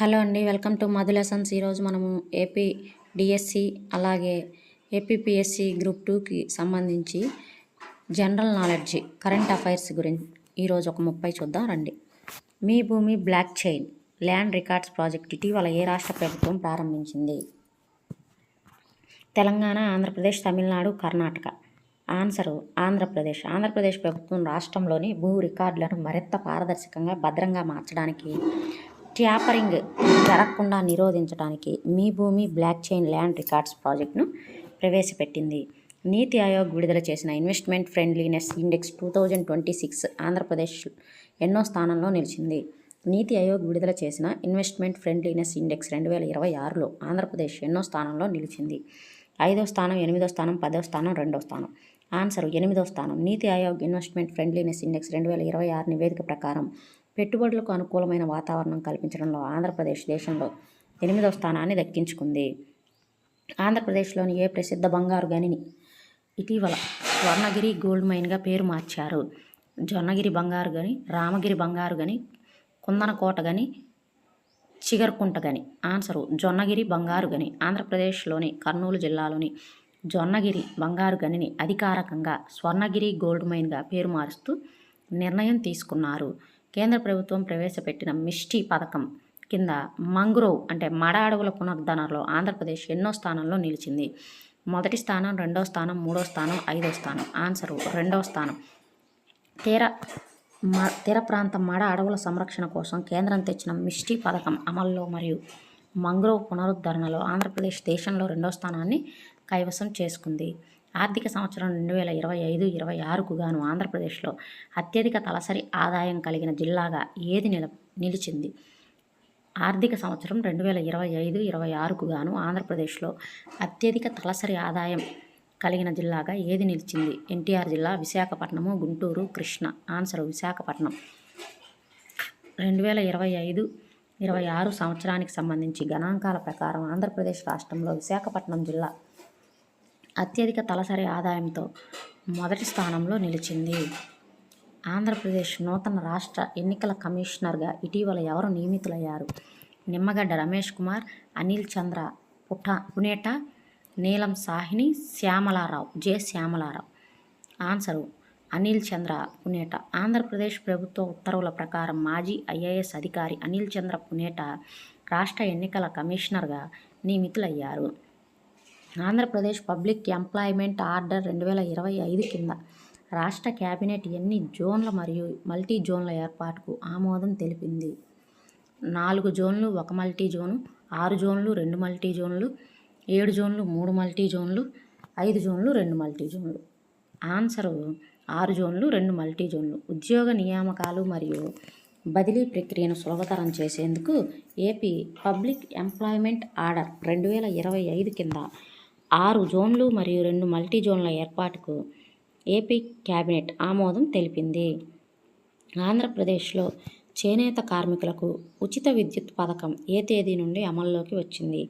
Hello అండి, welcome to Madhu lessons. ఈరోజు మనము ఏపీ డిఎస్సి అలాగే ఏపీపీఎస్సి గ్రూప్ 2కి సంబంధించి జనరల్ నాలెడ్జ్ కరెంట్ అఫైర్స్ గురించి ఈరోజు ఒక 30 చూద్దాం రండి. మీ భూమి block chain land records project ఇటీవల ఏ రాష్ట్ర ప్రభుత్వం ప్రారంభించింది? తెలంగాణ, ఆంధ్రప్రదేశ్, తమిళనాడు, కర్ణాటక. ఆన్సరు ఆంధ్రప్రదేశ్. ఆంధ్రప్రదేశ్ ప్రభుత్వం రాష్ట్రంలోని భూ రికార్డులను మరింత పారదర్శకంగా, భద్రంగా మార్చడానికి, ట్యాపరింగ్ జరగకుండా నిరోధించడానికి మీ భూమి బ్లాక్ చైన్ ల్యాండ్ రికార్డ్స్ ప్రాజెక్టును ప్రవేశపెట్టింది. నీతి ఆయోగ్ విడుదల చేసిన ఇన్వెస్ట్మెంట్ ఫ్రెండ్లీనెస్ ఇండెక్స్ 2026 ఆంధ్రప్రదేశ్ ఎన్నో స్థానంలో నిలిచింది? నీతి ఆయోగ్ విడుదల చేసిన ఇన్వెస్ట్మెంట్ ఫ్రెండ్లీనెస్ ఇండెక్స్ 2026లో ఆంధ్రప్రదేశ్ ఎన్నో స్థానంలో నిలిచింది? 5వ స్థానం, 8వ స్థానం, 10వ స్థానం, 2వ స్థానం. ఆన్సరు 8వ స్థానం. నీతి ఆయోగ్ ఇన్వెస్ట్మెంట్ ఫ్రెండ్లీనెస్ ఇండెక్స్ 2026 నివేదిక ప్రకారం పెట్టుబడులకు అనుకూలమైన వాతావరణం కల్పించడంలో ఆంధ్రప్రదేశ్ దేశంలో 8వ స్థానాన్ని దక్కించుకుంది. ఆంధ్రప్రదేశ్లోని ఏ ప్రసిద్ధ బంగారు గనిని ఇటీవల స్వర్ణగిరి గోల్డ్ మైన్గా పేరు మార్చారు? జొన్నగిరి బంగారు గని, రామగిరి బంగారు గని, కుందనకోట గని, చిగర్కుంట గని. ఆన్సరు జొన్నగిరి బంగారు గని. ఆంధ్రప్రదేశ్లోని కర్నూలు జిల్లాలోని జొన్నగిరి బంగారు గనిని అధికారికంగా స్వర్ణగిరి గోల్డ్ మైన్గా పేరు మారుస్తూ నిర్ణయం తీసుకున్నారు. కేంద్ర ప్రభుత్వం ప్రవేశపెట్టిన మిస్టీ పథకం కింద మంగ్రోవ్ అంటే మడ అడవుల పునరుద్ధరణలో ఆంధ్రప్రదేశ్ ఎన్నో స్థానంలో నిలిచింది? 1వ స్థానం, 2వ స్థానం, 3వ స్థానం, 5వ స్థానం. ఆన్సరు 2వ స్థానం. తీర ప్రాంత మడ అడవుల సంరక్షణ కోసం కేంద్రం తెచ్చిన మిస్టీ పథకం అమల్లో మరియు మంగ్రోవ్ పునరుద్ధరణలో ఆంధ్రప్రదేశ్ దేశంలో 2వ స్థానాన్ని కైవసం చేసుకుంది. ఆర్థిక సంవత్సరం 2025-26కు గాను ఆంధ్రప్రదేశ్లో అత్యధిక తలసరి ఆదాయం కలిగిన జిల్లాగా ఏది నిలిచింది? ఆర్థిక సంవత్సరం 2025-26కు గాను ఆంధ్రప్రదేశ్లో అత్యధిక తలసరి ఆదాయం కలిగిన జిల్లాగా ఏది నిలిచింది? ఎన్టీఆర్ జిల్లా, విశాఖపట్నము, గుంటూరు, కృష్ణా. ఆన్సరు విశాఖపట్నం. 2025-26 సంవత్సరానికి సంబంధించి గణాంకాల ప్రకారం ఆంధ్రప్రదేశ్ రాష్ట్రంలో విశాఖపట్నం జిల్లా అత్యధిక తలసరి ఆదాయంతో 1వ స్థానంలో నిలిచింది. ఆంధ్రప్రదేశ్ నూతన రాష్ట్ర ఎన్నికల కమిషనర్గా ఇటీవల ఎవరు నియమితులయ్యారు? నిమ్మగడ్డ రమేష్ కుమార్, అనిల్ చంద్ర పునేటా, నీలం సాహ్ని, శ్యామలారావు. ఆన్సరు అనిల్ చంద్ర పునేటా. ఆంధ్రప్రదేశ్ ప్రభుత్వ ఉత్తర్వుల ప్రకారం మాజీ ఐఏఎస్ అధికారి అనిల్ చంద్ర పునేటా రాష్ట్ర ఎన్నికల కమిషనర్గా నియమితులయ్యారు. ఆంధ్రప్రదేశ్ పబ్లిక్ ఎంప్లాయ్మెంట్ ఆర్డర్ 2025 కింద రాష్ట్ర కేబినెట్ ఎన్ని జోన్ల మరియు మల్టీ జోన్ల ఏర్పాటుకు ఆమోదం తెలిపింది? 4 జోన్లు 1 మల్టీ జోను, 6 జోన్లు 2 మల్టీ జోన్లు, 7 జోన్లు 3 మల్టీ జోన్లు, 5 జోన్లు 2 మల్టీ జోన్లు. ఆన్సరు 6 జోన్లు 2 మల్టీ జోన్లు. ఉద్యోగ నియామకాలు మరియు బదిలీ ప్రక్రియను సులభతరం చేసేందుకు ఏపీ పబ్లిక్ ఎంప్లాయ్మెంట్ ఆర్డర్ 2025 కింద 6 జోన్లు మరియు 2 మల్టీ జోన్ల ఏర్పాటుకు ఏపీ కేబినెట్ ఆమోదం తెలిపింది. ఆంధ్రప్రదేశ్లో చేనేత కార్మికులకు ఉచిత విద్యుత్ పథకం ఏ తేదీ నుండి అమల్లోకి వచ్చింది?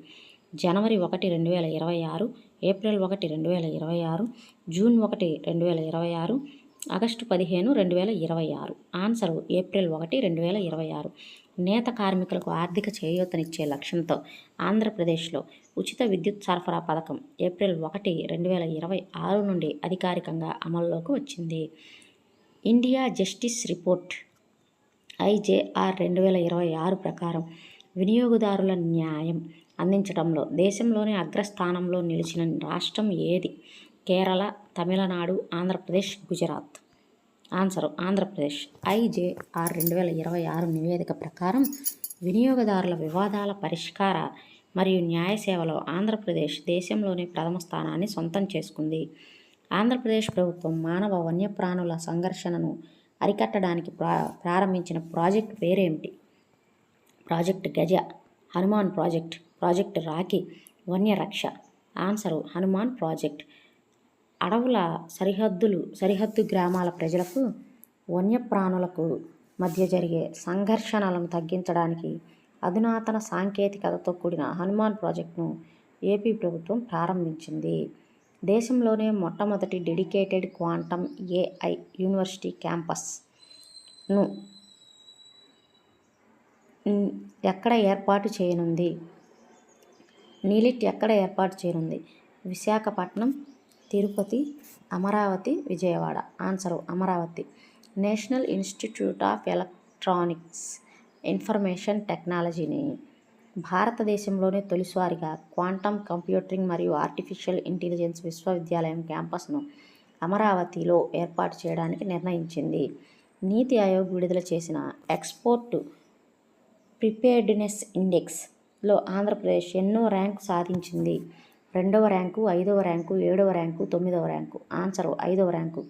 జనవరి 1, 2026, April 1, 2026, June 1, 2026, August 15, 2026. Answer April 1, 2026. నేత కార్మికులకు ఆర్థిక చేయూతనిచ్చే లక్ష్యంతో ఆంధ్రప్రదేశ్లో ఉచిత విద్యుత్ సరఫరా పథకం ఏప్రిల్ 1, 2026 నుండి అధికారికంగా అమల్లోకి వచ్చింది. ఇండియా జస్టిస్ రిపోర్ట్ IJR 2026 ప్రకారం వినియోగదారుల న్యాయం అందించడంలో దేశంలోనే అగ్రస్థానంలో నిలిచిన రాష్ట్రం ఏది? కేరళ, తమిళనాడు, ఆంధ్రప్రదేశ్, గుజరాత్. ఆన్సరు ఆంధ్రప్రదేశ్. IJR 2026 నివేదిక ప్రకారం వినియోగదారుల వివాదాల పరిష్కార మరియు న్యాయ సేవలో ఆంధ్రప్రదేశ్ దేశంలోనే ప్రథమ స్థానాన్ని సొంతం చేసుకుంది. ఆంధ్రప్రదేశ్ ప్రభుత్వం మానవ వన్యప్రాణుల సంఘర్షణను అరికట్టడానికి ప్రారంభించిన ప్రాజెక్టు పేరేమిటి? Project Gaja, Hanuman project, project Rakhi, Vanyaraksha. Answer Hanuman project. అడవుల సరిహద్దు గ్రామాల ప్రజలకు వన్యప్రాణులకు మధ్య జరిగే సంఘర్షణలను తగ్గించడానికి అధునాతన సాంకేతికతతో కూడిన హనుమాన్ ప్రాజెక్టును ఏపీ ప్రభుత్వం ప్రారంభించింది. దేశంలోనే మొట్టమొదటి డెడికేటెడ్ క్వాంటమ్ AI యూనివర్సిటీ క్యాంపస్ను ఎక్కడ ఏర్పాటు చేయనుంది? నీలిట్ ఎక్కడ ఏర్పాటు చేయనుంది? Visakhapatnam, Tirupati, Amaravati, Vijayawada. Answer Amaravati. National institute of electronics information టెక్నాలజీని భారతదేశంలోనే తొలిసారిగా క్వాంటమ్ కంప్యూటింగ్ మరియు ఆర్టిఫిషియల్ ఇంటెలిజెన్స్ విశ్వవిద్యాలయం క్యాంపస్ను అమరావతిలో ఏర్పాటు చేయడానికి నిర్ణయించింది. నీతి ఆయోగ్ విడుదల చేసిన ఎక్స్పోర్ట్ ప్రిపేర్డ్నెస్ ఇండెక్స్లో ఆంధ్రప్రదేశ్ ఎన్నో ర్యాంకు సాధించింది? 2వ ర్యాంకు, 5వ ర్యాంకు, 7వ ర్యాంకు, 9వ ర్యాంకు. ఆన్సరు 5వ ర్యాంకు.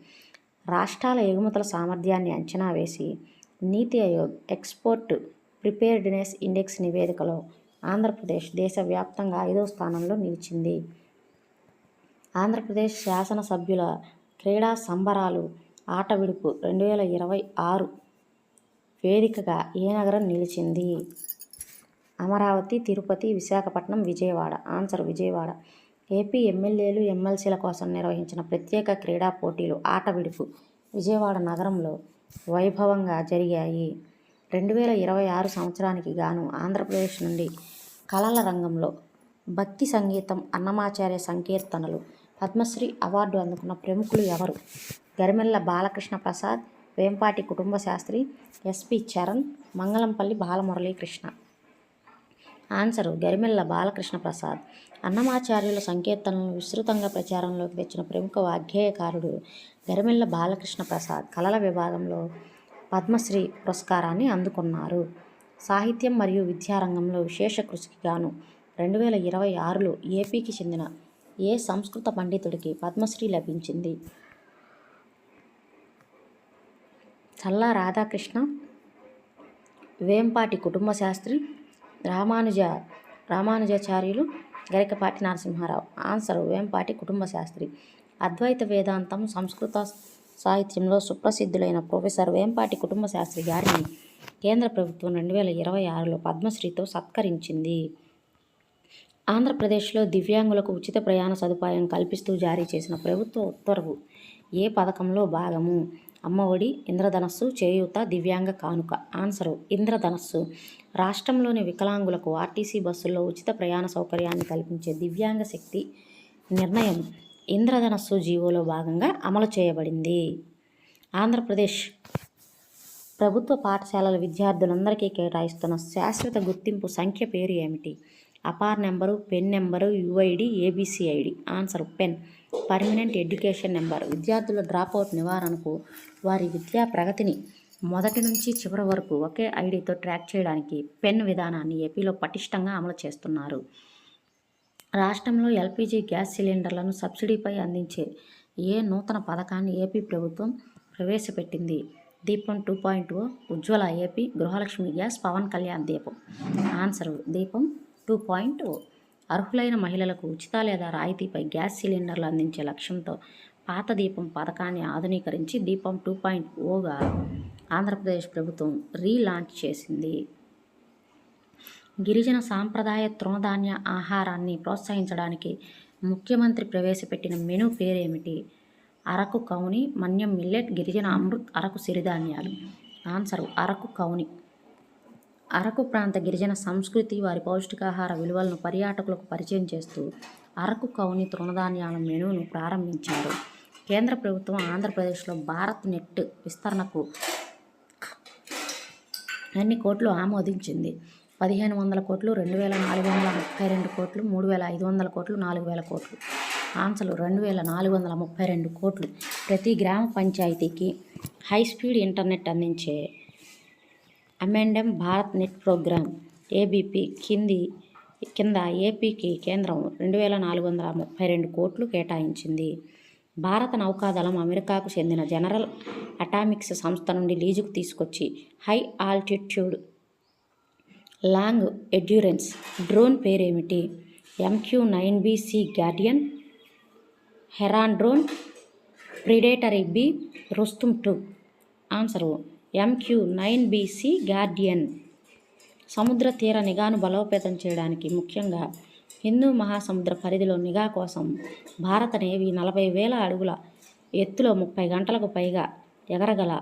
రాష్ట్రాల ఎగుమతుల సామర్థ్యాన్ని అంచనా వేసి నీతి ఆయోగ్ ఎక్స్పోర్ట్ ప్రిపేర్డ్నెస్ ఇండెక్స్ నివేదికలో ఆంధ్రప్రదేశ్ దేశవ్యాప్తంగా 5వ స్థానంలో నిలిచింది. ఆంధ్రప్రదేశ్ శాసనసభ్యుల క్రీడా సంబరాలు ఆట విడుపు 2026 వేదికగా ఏ నగరం నిలిచింది? అమరావతి, తిరుపతి, విశాఖపట్నం, విజయవాడ. ఆన్సర్ విజయవాడ. ఏపీ ఎమ్మెల్యేలు, ఎమ్మెల్సీల కోసం నిర్వహించిన ప్రత్యేక క్రీడా పోటీలు ఆట విడుపు విజయవాడ నగరంలో వైభవంగా జరిగాయి. 2026 సంవత్సరానికి గాను ఆంధ్రప్రదేశ్ నుండి కళల రంగంలో భక్తి సంగీతం, అన్నమాచార్య సంకీర్తనలు, పద్మశ్రీ అవార్డు అందుకున్న ప్రముఖులు ఎవరు? గరిమెళ్ల బాలకృష్ణ ప్రసాద్, వేంపాటి కుటుంబ శాస్త్రి, ఎస్పి చరణ్, మంగళంపల్లి బాలమురళీకృష్ణ. ఆన్సరు గరిమెళ్ల బాలకృష్ణ ప్రసాద్. అన్నమాచార్యుల సంకీర్తనలను విస్తృతంగా ప్రచారంలోకి తెచ్చిన ప్రముఖ వాగ్గేయకారుడు గరిమెళ్ల బాలకృష్ణ ప్రసాద్. కళల విభాగంలో పద్మశ్రీ పురస్కారాన్ని అందుకున్నారు. సాహిత్యం మరియు విద్యారంగంలో విశేష కృషికి గాను 2026లో ఏపీకి చెందిన ఏ సంస్కృత పండితుడికి పద్మశ్రీ లభించింది? చల్లా రాధాకృష్ణ, వేంపాటి కుటుంబ శాస్త్రి, రామానుజాచార్యులు, గరికపాటి నరసింహారావు. ఆన్సరు వేంపాటి కుటుంబ శాస్త్రి. అద్వైత వేదాంతం, సంస్కృత సాహిత్యంలో సుప్రసిద్ధులైన ప్రొఫెసర్ వేంపాటి కుటుంబ శాస్త్రి గారిని కేంద్ర ప్రభుత్వం 2026లో పద్మశ్రీతో సత్కరించింది. ఆంధ్రప్రదేశ్లో దివ్యాంగులకు ఉచిత ప్రయాణ సదుపాయం కల్పిస్తూ జారీ చేసిన ప్రభుత్వ ఉత్తర్వు ఏ పథకంలో భాగము? అమ్మఒడి, ఇంద్రధనస్సు, చేయూత, దివ్యాంగ కానుక. ఆన్సరు ఇంద్రధనస్సు. రాష్ట్రంలోని వికలాంగులకు ఆర్టీసీ బస్సుల్లో ఉచిత ప్రయాణ సౌకర్యాన్ని కల్పించే దివ్యాంగ శక్తి నిర్ణయం ఇంద్రధనస్సు జీవోలో భాగంగా అమలు చేయబడింది. ఆంధ్రప్రదేశ్ ప్రభుత్వ పాఠశాలల విద్యార్థులందరికీ కేటాయిస్తున్న శాశ్వత గుర్తింపు సంఖ్య పేరు ఏమిటి? APAAR number, pen number, UID, ABC ID. Answer pen. Permanent education number. విద్యార్థుల డ్రాపౌట్ నివారణకు వారి విద్యా ప్రగతిని మొదటి నుంచి చివరి వరకు ఒకే ఐడితో ట్రాక్ చేయడానికి పెన్ విధానాన్ని ఏపీలో పటిష్టంగా అమలు చేస్తున్నారు. రాష్ట్రంలో ఎల్పిజి గ్యాస్ సిలిండర్లను సబ్సిడీపై అందించే ఏ నూతన పథకాన్ని ఏపీ ప్రభుత్వం ప్రవేశపెట్టింది? దీపం 2.0, ఉజ్వల ఏపీ, గృహలక్ష్మి గ్యాస్, పవన్ కళ్యాణ్ దీపం. ఆన్సరు దీపం 2.0. అర్హులైన మహిళలకు ఉచిత లేదా రాయితీపై గ్యాస్ సిలిండర్లు అందించే లక్ష్యంతో పాత దీపం పథకాన్ని ఆధునీకరించి దీపం 2.0గా ఆంధ్రప్రదేశ్ ప్రభుత్వం రీలాంచ్ చేసింది. గిరిజన సాంప్రదాయ తృణధాన్య ఆహారాన్ని ప్రోత్సహించడానికి ముఖ్యమంత్రి ప్రవేశపెట్టిన మెనూ పేరేమిటి? అరకు కౌని, మన్యం మిల్లెట్, గిరిజన అమృత్, అరకు సిరిధాన్యాలు. ఆన్సరు అరకు కౌని. అరకు ప్రాంత గిరిజన సంస్కృతి, వారి పౌష్టికాహార విలువలను పర్యాటకులకు పరిచయం చేస్తూ అరకు కౌని తృణధాన్యాల మెనూను ప్రారంభించారు. కేంద్ర ప్రభుత్వం ఆంధ్రప్రదేశ్లో భారత్ నెట్ విస్తరణకు ఎన్ని కోట్లు ఆమోదించింది? 1500 కోట్లు, 2432 కోట్లు, 3500 కోట్లు, 4000 కోట్లు. ఆన్సర్లు 2432 కోట్లు. ప్రతి గ్రామ పంచాయతీకి హైస్పీడ్ ఇంటర్నెట్ అందించే అమెండెం భారత్ నెట్ ప్రోగ్రామ్ ఏబీపీ కింద ఏపీకి కేంద్రం 2432 కోట్లు కేటాయించింది. భారత నౌకాదళం అమెరికాకు చెందిన జనరల్ అటామిక్స్ సంస్థ నుండి లీజుకు తీసుకొచ్చి high altitude long endurance drone పేరేమిటి? MQ-9B Sea Guardian, Heron drone, Predator B, Rustom 2. Answer MQ-9B Sea Guardian. సముద్ర తీర నిఘాను బలోపేతం చేయడానికి ముఖ్యంగా హిందూ మహాసముద్ర పరిధిలో నిఘా కోసం భారత నేవీ 40,000 అడుగుల ఎత్తులో 30 గంటలకు పైగా ఎగరగల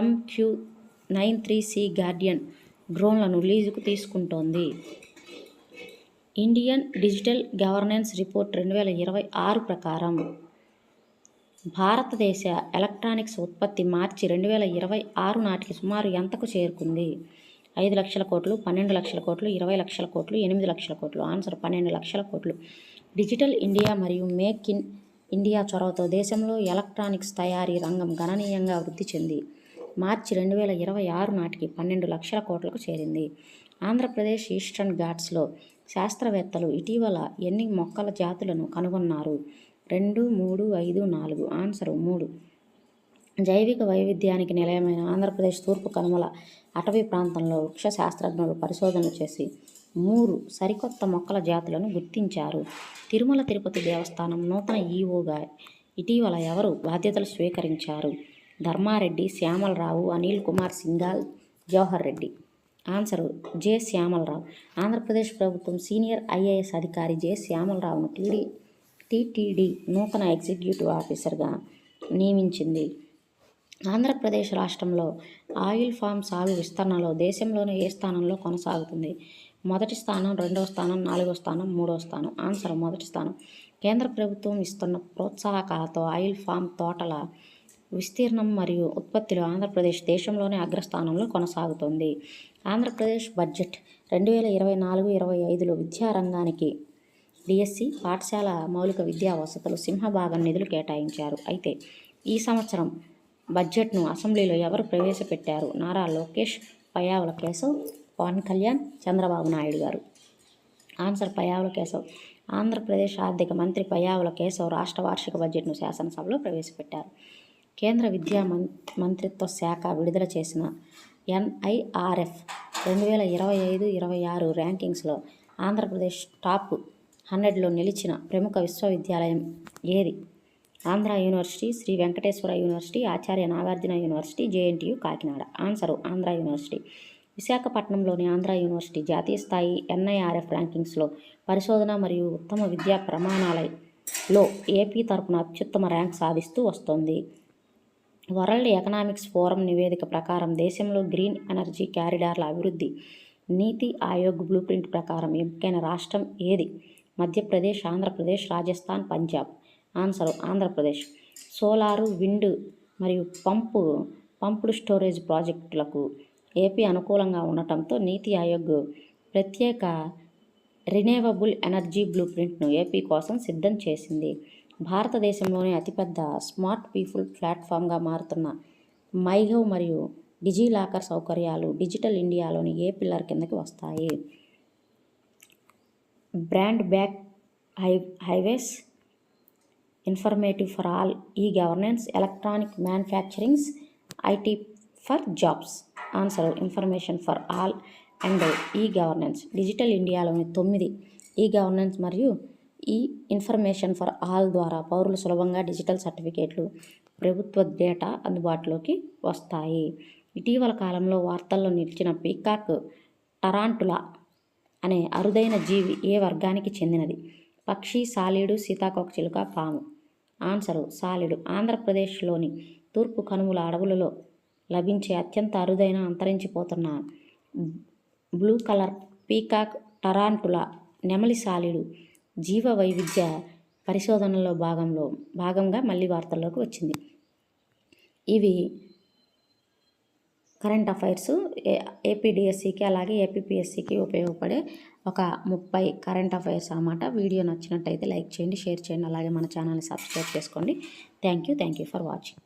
MQ-93 సీ గార్డియన్ డ్రోన్లను లీజుకు తీసుకుంటోంది. ఇండియన్ డిజిటల్ గవర్నెన్స్ రిపోర్ట్ 2026 ప్రకారం భారతదేశ ఎలక్ట్రానిక్స్ ఉత్పత్తి మార్చి 2026 నాటికి సుమారు ఎంతకు చేరుకుంది? 5 లక్షల కోట్లు, 12 లక్షల కోట్లు, 20 లక్షల కోట్లు, 8 లక్షల కోట్లు. ఆన్సర్ 12 లక్షల కోట్లు. డిజిటల్ ఇండియా మరియు మేక్ ఇన్ ఇండియా చొరవతో దేశంలో ఎలక్ట్రానిక్స్ తయారీ రంగం గణనీయంగా వృద్ధి చెంది మార్చి 2026 నాటికి 12 లక్షల కోట్లకు చేరింది. ఆంధ్రప్రదేశ్ ఈస్టర్న్ ఘాట్స్లో శాస్త్రవేత్తలు ఇటీవల ఎన్ని మొక్కల జాతులను కనుగొన్నారు? 2, 3, 5, 4. ఆన్సర్ 3. జైవిక వైవిధ్యానికి నిలయమైన ఆంధ్రప్రదేశ్ తూర్పు కనుమల అటవీ ప్రాంతంలో వృక్ష శాస్త్రజ్ఞులు పరిశోధనలు చేసి 3 సరికొత్త మొక్కల జాతులను గుర్తించారు. తిరుమల తిరుపతి దేవస్థానం నూతన ఈవోగా ఇటీవల ఎవరు బాధ్యతలు స్వీకరించారు? ధర్మారెడ్డి, శ్యామలరావు, అనిల్ కుమార్ సింఘాల్, జవహర్ రెడ్డి. Answer J. శ్యామలరావు. ఆంధ్రప్రదేశ్ ప్రభుత్వం సీనియర్ ఐఏఎస్ అధికారి జె. శ్యామలరావును టీటీడీ నూతన ఎగ్జిక్యూటివ్ ఆఫీసర్గా నియమించింది. ఆంధ్రప్రదేశ్ రాష్ట్రంలో ఆయిల్ ఫామ్ సాగు విస్తరణలో దేశంలోనే ఏ స్థానంలో కొనసాగుతుంది? మొదటి స్థానం, 2వ స్థానం, 4వ స్థానం, 3వ స్థానం. ఆన్సర్ మొదటి స్థానం. కేంద్ర ప్రభుత్వం ఇస్తున్న ప్రోత్సాహకాలతో ఆయిల్ ఫామ్ తోటల విస్తీర్ణం మరియు ఉత్పత్తిలో ఆంధ్రప్రదేశ్ దేశంలోనే అగ్రస్థానంలో కొనసాగుతోంది. ఆంధ్రప్రదేశ్ బడ్జెట్ 2024-25లో విద్యారంగానికి డిఎస్సి, పాఠశాల మౌలిక విద్యా వసతులు సింహభాగం నిధులు కేటాయించారు. అయితే ఈ సంవత్సరం బడ్జెట్ను అసెంబ్లీలో ఎవరు ప్రవేశపెట్టారు? నారా లోకేష్, పయ్యావుల కేశవ్, పవన్ కళ్యాణ్, చంద్రబాబు నాయుడు గారు. ఆన్సర్ పయ్యావుల కేశవ్. ఆంధ్రప్రదేశ్ ఆర్థిక మంత్రి పయ్యావుల కేశవ్ రాష్ట్ర వార్షిక బడ్జెట్ను శాసనసభలో ప్రవేశపెట్టారు. కేంద్ర విద్యా మంత్రిత్వ శాఖ విడుదల చేసిన NIRF 2025-26 ర్యాంకింగ్స్లో ఆంధ్రప్రదేశ్ టాప్ 100లో నిలిచిన ప్రముఖ విశ్వవిద్యాలయం ఏది? Andhra university, Sri Venkateswara university, Acharya Nagarjuna university, JNTU Kakinada. Answer Andhra university. విశాఖపట్నంలోని ఆంధ్ర యూనివర్సిటీ జాతీయ స్థాయి NIRF ర్యాంకింగ్స్లో పరిశోధన మరియు ఉత్తమ విద్యా ప్రమాణాలలో ఏపీ తరపున అత్యుత్తమ ర్యాంక్ సాధిస్తూ వస్తోంది. వరల్డ్ ఎకనామిక్స్ ఫోరం నివేదిక ప్రకారం దేశంలో గ్రీన్ ఎనర్జీ కారిడార్ల అభివృద్ధి నీతి ఆయోగ్ బ్లూప్రింట్ ప్రకారం ఎంపికైన రాష్ట్రం ఏది? Madhya Pradesh, Andhra Pradesh, Rajasthan, Punjab. Answer Andhra Pradesh. Solar, wind మరియు పంప్డ్ స్టోరేజ్ ప్రాజెక్టులకు ఏపీ అనుకూలంగా ఉండటంతో నీతి ఆయోగ్ ప్రత్యేక రిన్యూవబుల్ ఎనర్జీ బ్లూప్రింట్ను ఏపీ కోసం సిద్ధం చేసింది. భారతదేశంలోనే అతిపెద్ద స్మార్ట్ పీపుల్ ప్లాట్ఫామ్గా మారుతున్న మైగవ్ మరియు డిజిలాకర్ సౌకర్యాలు డిజిటల్ ఇండియాలోని ఏ పిల్లర్ కిందకి వస్తాయి? Broadband highways, informative for all, e governance, electronic manufacturings, IT for jobs. Answer information for all and e governance. Digital ఇండియాలోని 9 ఈ గవర్నెన్స్ మరియు ఈ ఇన్ఫర్మేషన్ ఫర్ ఆల్ ద్వారా పౌరులు సులభంగా డిజిటల్ సర్టిఫికేట్లు, ప్రభుత్వ డేటా అందుబాటులోకి వస్తాయి. ఇటీవల కాలంలో వార్తల్లో నిలిచిన పీకాక్ టరాంటులా అనే అరుదైన జీవి ఏ వర్గానికి చెందినది? పక్షి, సాలీడు, సీతాకోకచిలుక, పాము. ఆన్సరు సాలీడు. ఆంధ్రప్రదేశ్లోని తూర్పు కనుమల అడవులలో లభించే అత్యంత అరుదైన అంతరించిపోతున్న బ్లూ కలర్ పీకాక్ టరాంటులా నెమలి సాలీడు జీవ వైవిధ్య పరిశోధనలో భాగంగా మళ్ళీ వార్తల్లోకి వచ్చింది. ఇవి కరెంట్ అఫైర్స్ ఏపీడిఎస్సికి అలాగే ఏపీపీఎస్సికి ఉపయోగపడే ఒక 30 కరెంట్ అఫైర్స్ అన్నమాట. వీడియో నచ్చినట్టయితే లైక్ చేయండి, షేర్ చేయండి, అలాగే మన ఛానల్ని సబ్స్క్రైబ్ చేసుకోండి. Thank you for watching.